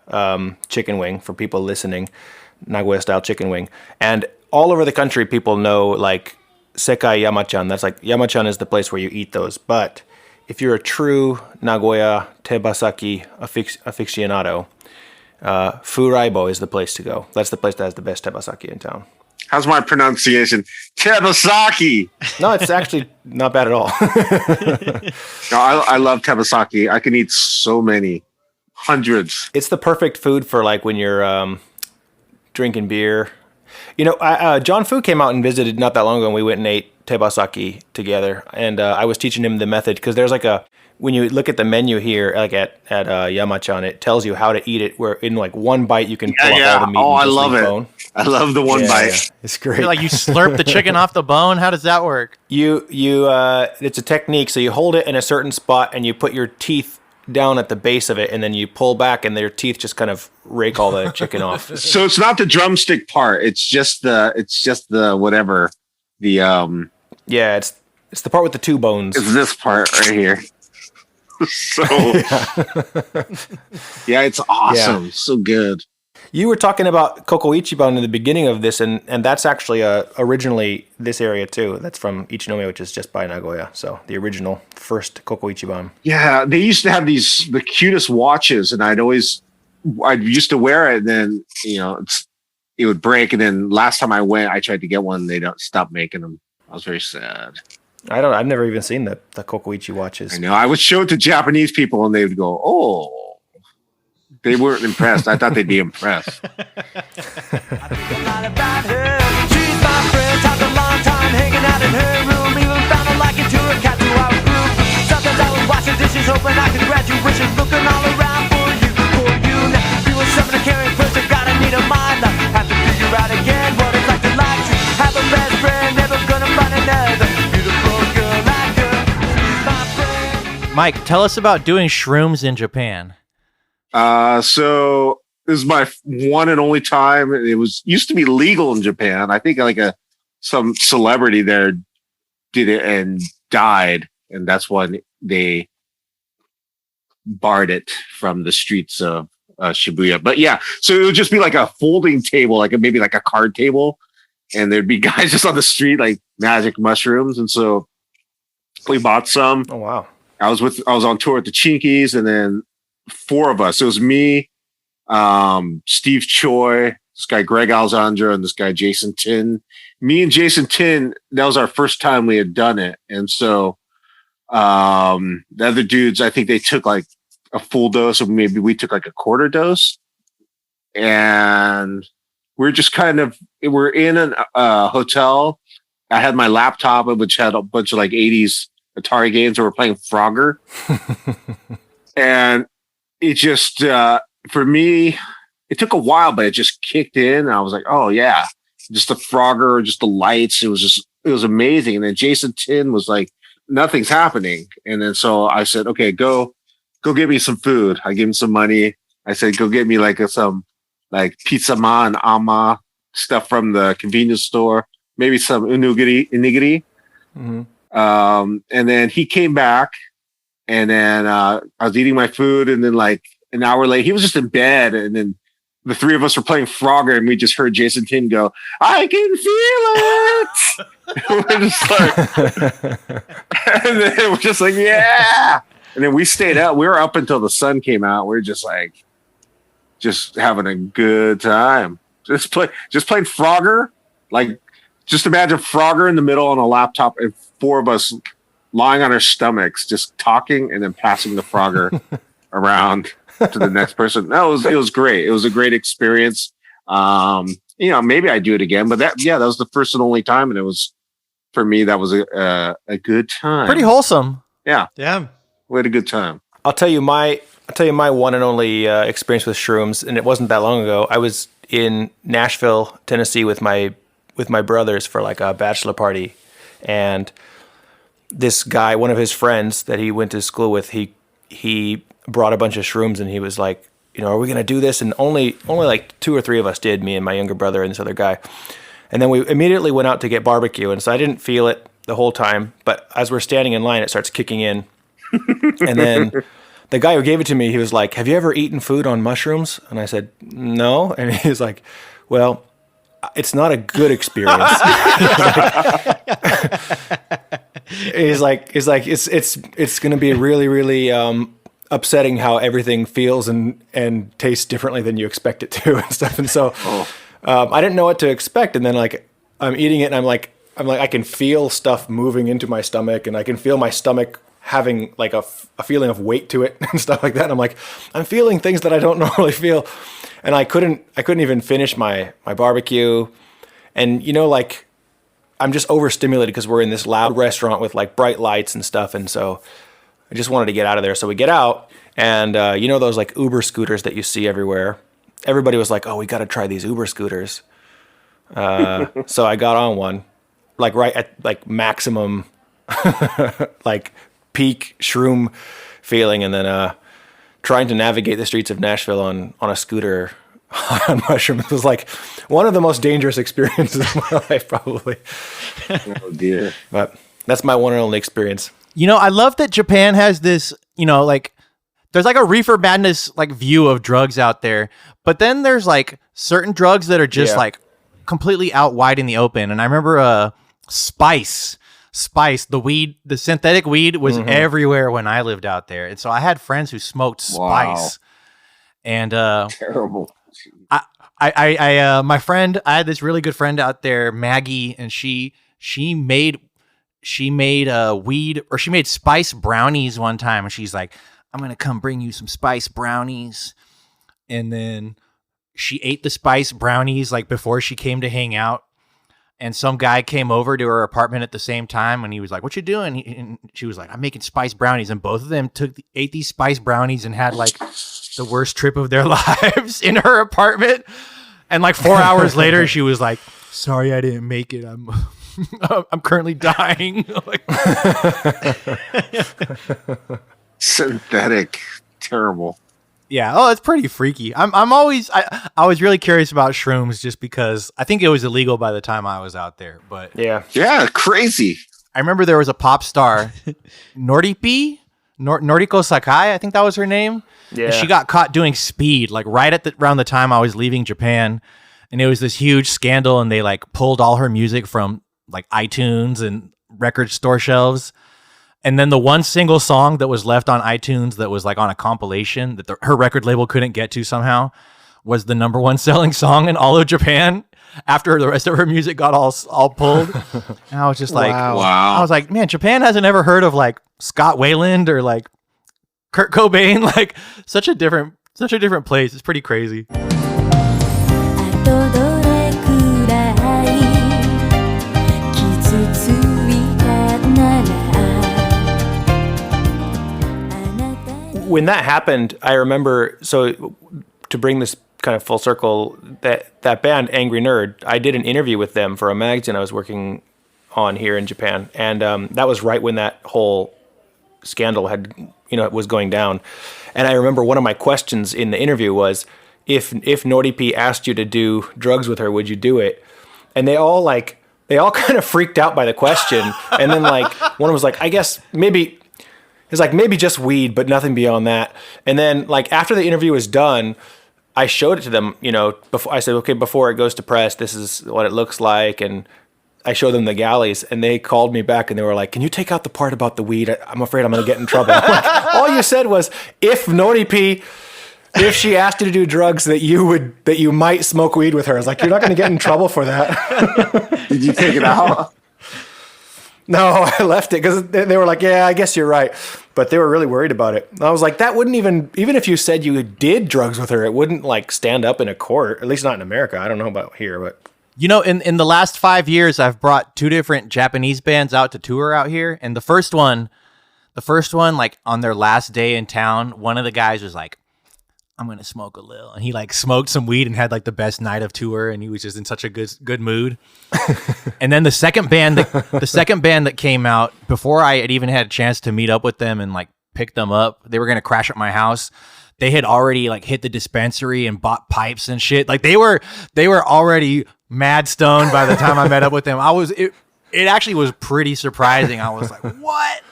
chicken wing for people listening, Nagoya-style chicken wing. And all over the country, people know, like, Sekai Yamachan. That's like Yamachan is the place where you eat those. But if you're a true Nagoya Tebasaki aficionado, Furaibo is the place to go. That's the place that has the best Tebasaki in town. How's my pronunciation? Tebasaki. No, it's actually not bad at all. No, I love Tebasaki. I can eat so many, hundreds. It's the perfect food for like when you're drinking beer. You know, John Fu came out and visited not that long ago, and we went and ate Tebasaki together. And I was teaching him the method because there's like when you look at the menu here, like at Yamachan, it tells you how to eat it. Where in like one bite you can pull off all the meat. Oh, and I just love leave it. bone. I love the one bite. Yeah. It's great. Like you slurp the chicken off the bone. How does that work? You it's a technique. So you hold it in a certain spot and you put your teeth down at the base of it, and then you pull back, and their teeth just kind of rake all the chicken off. So it's not the drumstick part. It's just the whatever. The Yeah, it's the part with the two bones. It's this part right here. So yeah, it's awesome. Yeah. So good. You were talking about Coco Ichiban in the beginning of this, and that's actually originally this area too. That's from Ichinomiya, which is just by Nagoya. So the original first Coco Ichiban. Yeah, they used to have the cutest watches, and I used to wear it, and then it would break, and then last time I went, I tried to get one. They don't stop making them. I was very sad. I've never even seen the Coco Ichi watches. I know. I would show it to Japanese people, and they would go, "Oh." They weren't impressed. I thought they'd be impressed. I think a lot about her. She's my friend, talked a long time hanging out in her room. Even found a liking to her cat to our group. Sometimes I would wash the dishes, hoping I could grant you wishes. Looking all around for you. Now, you were something a caring person, gotta need a mind. I have to figure out again what it's like to like to have a best friend. Never gonna find another beautiful girl like her. She's my friend. Mike, tell us about doing shrooms in Japan. So this is my one and only time. It used to be legal in Japan. I think some celebrity there did it and died, and that's when they barred it from the streets of Shibuya. But yeah, so it would just be like a folding table, maybe like a card table, and there'd be guys just on the street like magic mushrooms, and so we bought some. Oh wow! I was on tour with the Chinkies, and then 4 of us. It was me, Steve Choi, this guy Greg Alexandra, and this guy Jason Tin. Me and Jason Tin, that was our first time we had done it. And so the other dudes, I think they took like a full dose, or maybe we took like a quarter dose. And we're just we're in a hotel. I had my laptop, which had a bunch of like 80s Atari games, and we're playing Frogger. And it just, for me, it took a while, but it just kicked in. And I was like, oh yeah, just the Frogger, just the lights. It was amazing. And then Jason Tin was like, nothing's happening. And then so I said, okay, go get me some food. I gave him some money. I said, go get me some pizza ma and ama stuff from the convenience store, maybe some onigiri. Mm-hmm. And then he came back. And then I was eating my food, and then like an hour later, he was just in bed, and then the 3 of us were playing Frogger, and we just heard Jason Tin go, "I can feel it." We're just like, and then we're just like, yeah. And then we stayed up. We were up until the sun came out. We were just like, just having a good time. Just playing Frogger. Like, just imagine Frogger in the middle on a laptop, and 4 of us lying on our stomachs, just talking and then passing the Frogger around to the next person. It was great. It was a great experience. Maybe I'd do it again, but that was the first and only time. And it was, for me, that was a good time. Pretty wholesome. Yeah. Yeah. We had a good time. I'll tell you my one and only experience with shrooms, and it wasn't that long ago. I was in Nashville, Tennessee with my brothers for like a bachelor party, and this guy, one of his friends that he went to school with, he brought a bunch of shrooms, and he was like, are we going to do this? And only like 2 or 3 of us did, me and my younger brother and this other guy. And then we immediately went out to get barbecue. And so I didn't feel it the whole time, but as we're standing in line, it starts kicking in. And then the guy who gave it to me, he was like, "Have you ever eaten food on mushrooms?" And I said, "No." And he was like, "Well, it's not a good experience. He's like, it's going to be really, really upsetting how everything feels and tastes differently than you expect it to and stuff. And so I didn't know what to expect. And then like I'm eating it and I'm like, I can feel stuff moving into my stomach, and I can feel my stomach having like a feeling of weight to it and stuff like that. And I'm like, I'm feeling things that I don't normally feel. And I couldn't even finish my barbecue. And like I'm just overstimulated because we're in this loud restaurant with like bright lights and stuff. And so I just wanted to get out of there. So we get out, and those like Uber scooters that you see everywhere. Everybody was like, oh, we got to try these Uber scooters. So I got on one, like right at like maximum, like peak shroom feeling. And then trying to navigate the streets of Nashville on a scooter on mushrooms was like one of the most dangerous experiences of my life, probably. Oh dear. But that's my one and only experience. I love that Japan has this, like there's like a reefer madness like view of drugs out there, but then there's like certain drugs that are just like completely out wide in the open. And I remember Spice, the weed, the synthetic weed was everywhere when I lived out there. And so I had friends who smoked Spice. And terrible. My friend, I had this really good friend out there, Maggie, and she made weed, or she made spice brownies one time, and she's like, I'm gonna come bring you some spice brownies. And then she ate the spice brownies like before she came to hang out, and some guy came over to her apartment at the same time, and he was like, what you doing? And she was like, I'm making spice brownies. And both of them ate these spice brownies and had like the worst trip of their lives in her apartment. And like 4 hours later, she was like, sorry, I didn't make it. I'm currently dying. Synthetic. Terrible. Yeah. Oh, it's pretty freaky. I was really curious about shrooms just because I think it was illegal by the time I was out there. But yeah, crazy. I remember there was a pop star, Noriko Sakai, I think that was her name. Yeah. And she got caught doing speed like right at around the time I was leaving Japan, and it was this huge scandal, and they like pulled all her music from like iTunes and record store shelves. And then the one single song that was left on iTunes that was like on a compilation that her record label couldn't get to somehow was the number one selling song in all of Japan after the rest of her music got all pulled. And I was just like, wow. I was like, man, Japan hasn't ever heard of like Scott Weiland or like Kurt Cobain, like such a different place. It's pretty crazy. When that happened, I remember, so to bring this kind of full circle, that band, Angry Nerd, I did an interview with them for a magazine I was working on here in Japan. And that was right when that whole scandal was going down. And I remember one of my questions in the interview was, if Noripi asked you to do drugs with her, would you do it? And they all kind of freaked out by the question. And then like one was like, I guess maybe... It's like maybe just weed, but nothing beyond that. And then like after the interview was done, I showed it to them, before I said, okay, before it goes to press, this is what it looks like. And I showed them the galleys, and they called me back and they were like, can you take out the part about the weed? I'm afraid I'm going to get in trouble. I'm like, all you said was, if she asked you to do drugs that you might smoke weed with her. I was like, you're not going to get in trouble for that. Did you take it out? No, I left it because they were like, yeah, I guess you're right. But they were really worried about it. And I was like, that wouldn't even if you said you did drugs with her, it wouldn't like stand up in a court, at least not in America. I don't know about here, but. In the last 5 years, I've brought 2 different Japanese bands out to tour out here. And the first one, like on their last day in town, one of the guys was like, I'm going to smoke a little. And he like smoked some weed and had like the best night of tour. And he was just in such a good mood. And then the second band that came out, before I had even had a chance to meet up with them and like pick them up, they were going to crash at my house. They had already like hit the dispensary and bought pipes and shit. Like they were already mad stoned by the time I met up with them. It actually was pretty surprising. I was like, what?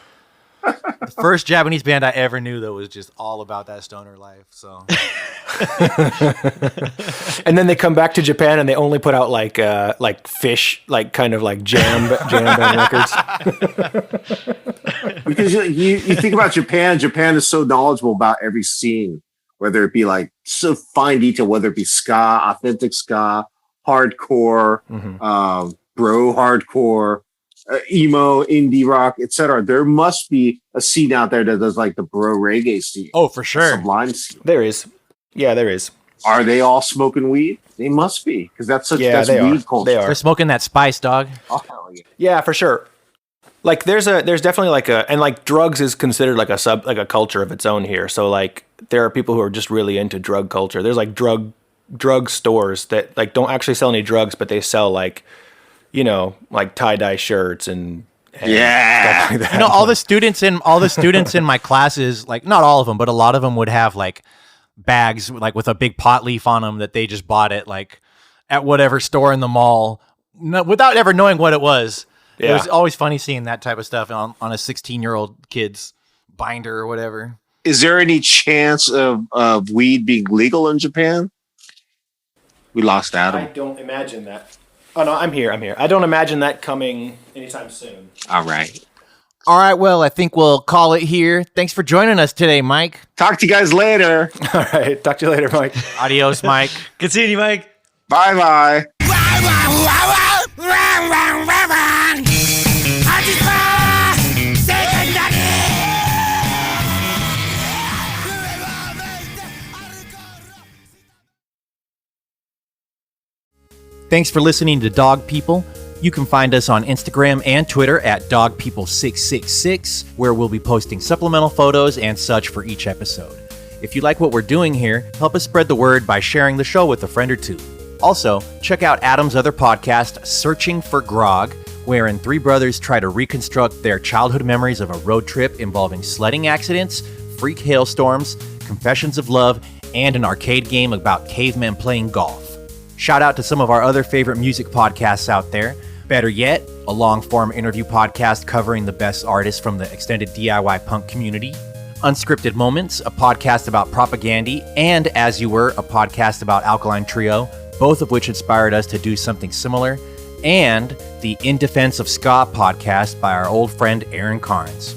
The first Japanese band I ever knew that was just all about that stoner life. So And then they come back to Japan and they only put out like fish, like kind of like jam band records. Because you think about Japan. Japan is so knowledgeable about every scene, whether it be like so fine detail, whether it be ska, authentic ska, hardcore, bro hardcore, emo, indie rock, etc. There must be a scene out there that does like the bro reggae scene. Oh, for sure. Sublime scene. There is. Yeah, there is. Are they all smoking weed? They must be, because that's Yeah, that's they weed are. culture. They are. They're smoking that spice, dog. Oh, hell yeah. Yeah, for sure. Like there's definitely like and like drugs is considered like a culture of its own here. So like there are people who are just really into drug culture. There's like drug stores that like don't actually sell any drugs, but they sell like, you know, like tie-dye shirts and Yeah. stuff like that. You know, all the students in my classes, like not all of them, but a lot of them would have like bags like with a big pot leaf on them that they just bought at whatever store in the mall, without ever knowing what it was. It Yeah. was always funny seeing that type of stuff on a 16-year-old kid's binder or whatever. Is there any chance of weed being legal in Japan? We lost I Adam. don't imagine that. Oh no, I'm here. I don't imagine that coming anytime soon. All right. All right, well, I think we'll call it here. Thanks for joining us today, Mike. Talk to you guys later. All right, talk to you later, Mike. Adios, Mike. Good seeing you, Mike. Bye bye. Thanks for listening to Dog People. You can find us on Instagram and Twitter at DogPeople666, where we'll be posting supplemental photos and such for each episode. If you like what we're doing here, help us spread the word by sharing the show with a friend or two. Also, check out Adam's other podcast, Searching for Grog, wherein three brothers try to reconstruct their childhood memories of a road trip involving sledding accidents, freak hailstorms, confessions of love, and an arcade game about cavemen playing golf. Shout out to some of our other favorite music podcasts out there. Better yet, a long-form interview podcast covering the best artists from the extended DIY punk community. Unscripted Moments, a podcast about propaganda, and As You Were, a podcast about Alkaline Trio, both of which inspired us to do something similar. And the In Defense of Ska podcast by our old friend Aaron Carnes.